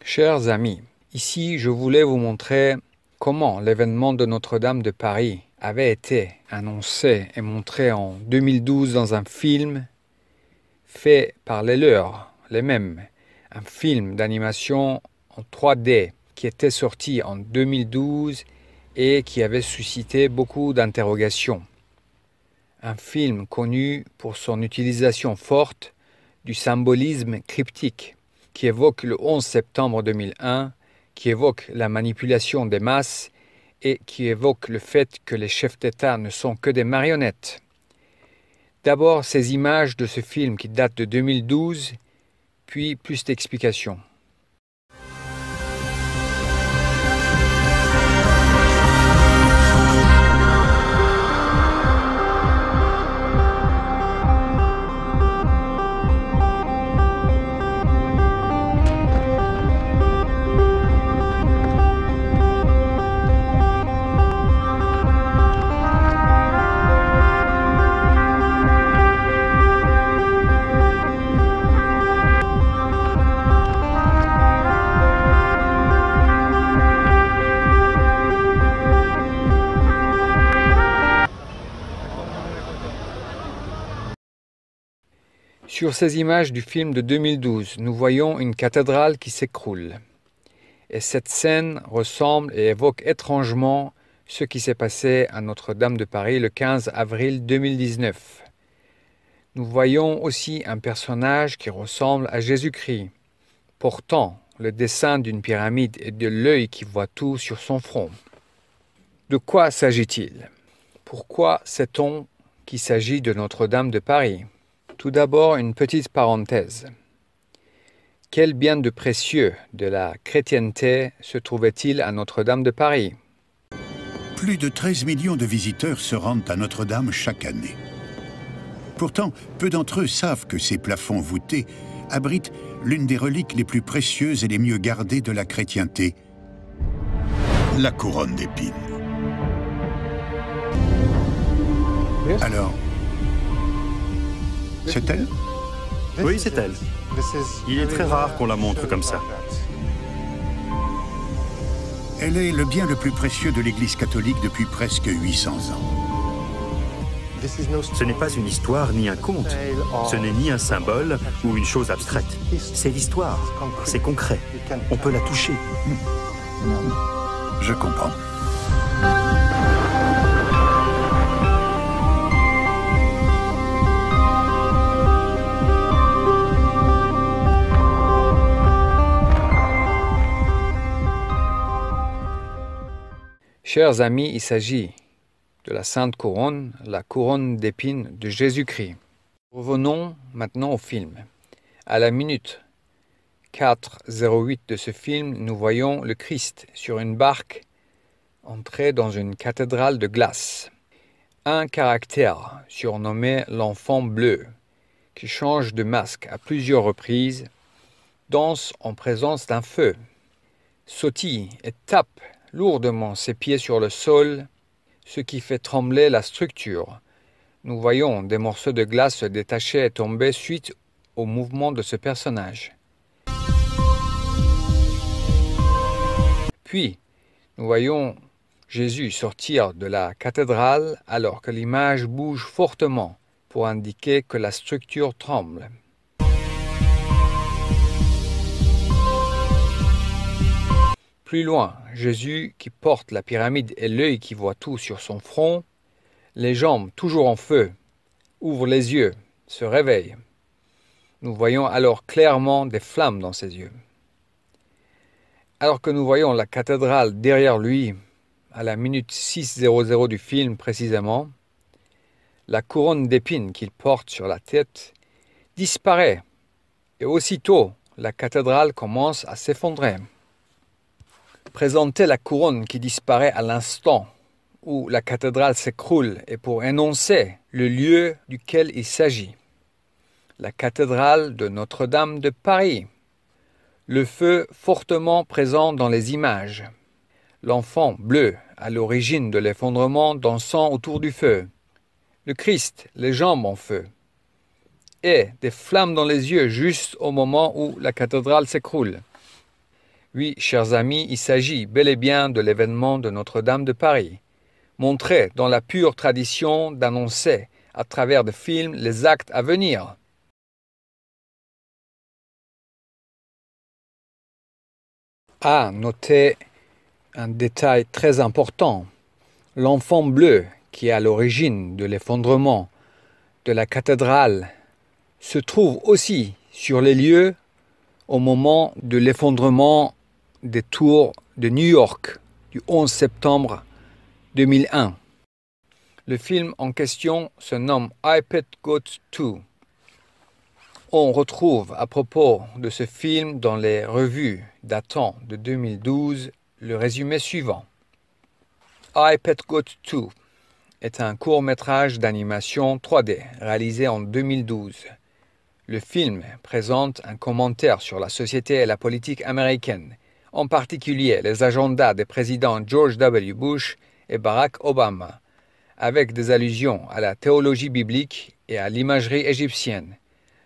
Chers amis, ici je voulais vous montrer comment l'événement de Notre-Dame de Paris avait été annoncé et montré en 2012 dans un film fait par les leurs, les mêmes, un film d'animation en 3D qui était sorti en 2012 et qui avait suscité beaucoup d'interrogations. Un film connu pour son utilisation forte du symbolisme cryptique qui évoque le 11 septembre 2001, qui évoque la manipulation des masses et qui évoque le fait que les chefs d'État ne sont que des marionnettes. D'abord, ces images de ce film qui date de 2012, puis plus d'explications. Sur ces images du film de 2012, nous voyons une cathédrale qui s'écroule. Et cette scène ressemble et évoque étrangement ce qui s'est passé à Notre-Dame de Paris le 15 avril 2019. Nous voyons aussi un personnage qui ressemble à Jésus-Christ, portant le dessin d'une pyramide et de l'œil qui voit tout sur son front. De quoi s'agit-il? Pourquoi sait-on qu'il s'agit de Notre-Dame de Paris? Tout d'abord, une petite parenthèse. Quel bien de précieux de la chrétienté se trouvait-il à Notre-Dame de Paris? Plus de 13 millions de visiteurs se rendent à Notre-Dame chaque année. Pourtant, peu d'entre eux savent que ces plafonds voûtés abritent l'une des reliques les plus précieuses et les mieux gardées de la chrétienté, la couronne d'épines. Alors, c'est elle? Oui, c'est elle. Il est très rare qu'on la montre comme ça. Elle est le bien le plus précieux de l'Église catholique depuis presque 800 ans. Ce n'est pas une histoire ni un conte. Ce n'est ni un symbole ou une chose abstraite. C'est l'histoire. C'est concret. On peut la toucher. Je comprends. Chers amis, il s'agit de la Sainte Couronne, la couronne d'épines de Jésus-Christ. Revenons maintenant au film. À la minute 4:08 de ce film, nous voyons le Christ sur une barque entrer dans une cathédrale de glace. Un caractère surnommé l'enfant bleu, qui change de masque à plusieurs reprises, danse en présence d'un feu, sautille et tape lourdement ses pieds sur le sol, ce qui fait trembler la structure. Nous voyons des morceaux de glace se détacher et tomber suite au mouvement de ce personnage. Puis, nous voyons Jésus sortir de la cathédrale alors que l'image bouge fortement pour indiquer que la structure tremble. Plus loin, Jésus qui porte la pyramide et l'œil qui voit tout sur son front, les jambes toujours en feu, ouvre les yeux, se réveille. Nous voyons alors clairement des flammes dans ses yeux. Alors que nous voyons la cathédrale derrière lui, à la minute 6:00 du film précisément, la couronne d'épines qu'il porte sur la tête disparaît et aussitôt la cathédrale commence à s'effondrer. Présenter la couronne qui disparaît à l'instant où la cathédrale s'écroule est pour énoncer le lieu duquel il s'agit. La cathédrale de Notre-Dame de Paris. Le feu fortement présent dans les images. L'enfant bleu à l'origine de l'effondrement dansant autour du feu. Le Christ, les jambes en feu. Et des flammes dans les yeux juste au moment où la cathédrale s'écroule. Oui, chers amis, il s'agit bel et bien de l'événement de Notre-Dame de Paris, montré dans la pure tradition d'annoncer à travers des films les actes à venir. À noter un détail très important, l'enfant bleu qui est à l'origine de l'effondrement de la cathédrale se trouve aussi sur les lieux au moment de l'effondrement des tours de New York du 11 septembre 2001. Le film en question se nomme I Pet Goat 2. On retrouve à propos de ce film dans les revues datant de 2012 le résumé suivant. I Pet Goat 2 est un court-métrage d'animation 3D réalisé en 2012. Le film présente un commentaire sur la société et la politique américaine, en particulier les agendas des présidents George W. Bush et Barack Obama, avec des allusions à la théologie biblique et à l'imagerie égyptienne,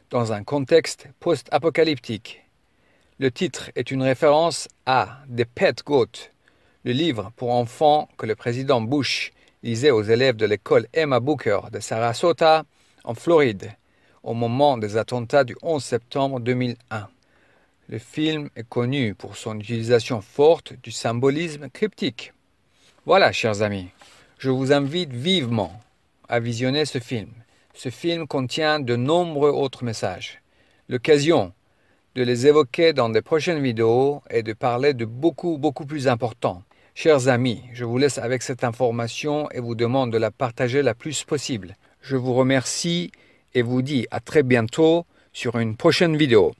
dans un contexte post-apocalyptique. Le titre est une référence à The Pet Goat, le livre pour enfants que le président Bush lisait aux élèves de l'école Emma Booker de Sarasota, en Floride, au moment des attentats du 11 septembre 2001. Le film est connu pour son utilisation forte du symbolisme cryptique. Voilà, chers amis, je vous invite vivement à visionner ce film. Ce film contient de nombreux autres messages. L'occasion de les évoquer dans de prochaines vidéos et de parler de beaucoup plus important. Chers amis, je vous laisse avec cette information et vous demande de la partager le plus possible. Je vous remercie et vous dis à très bientôt sur une prochaine vidéo.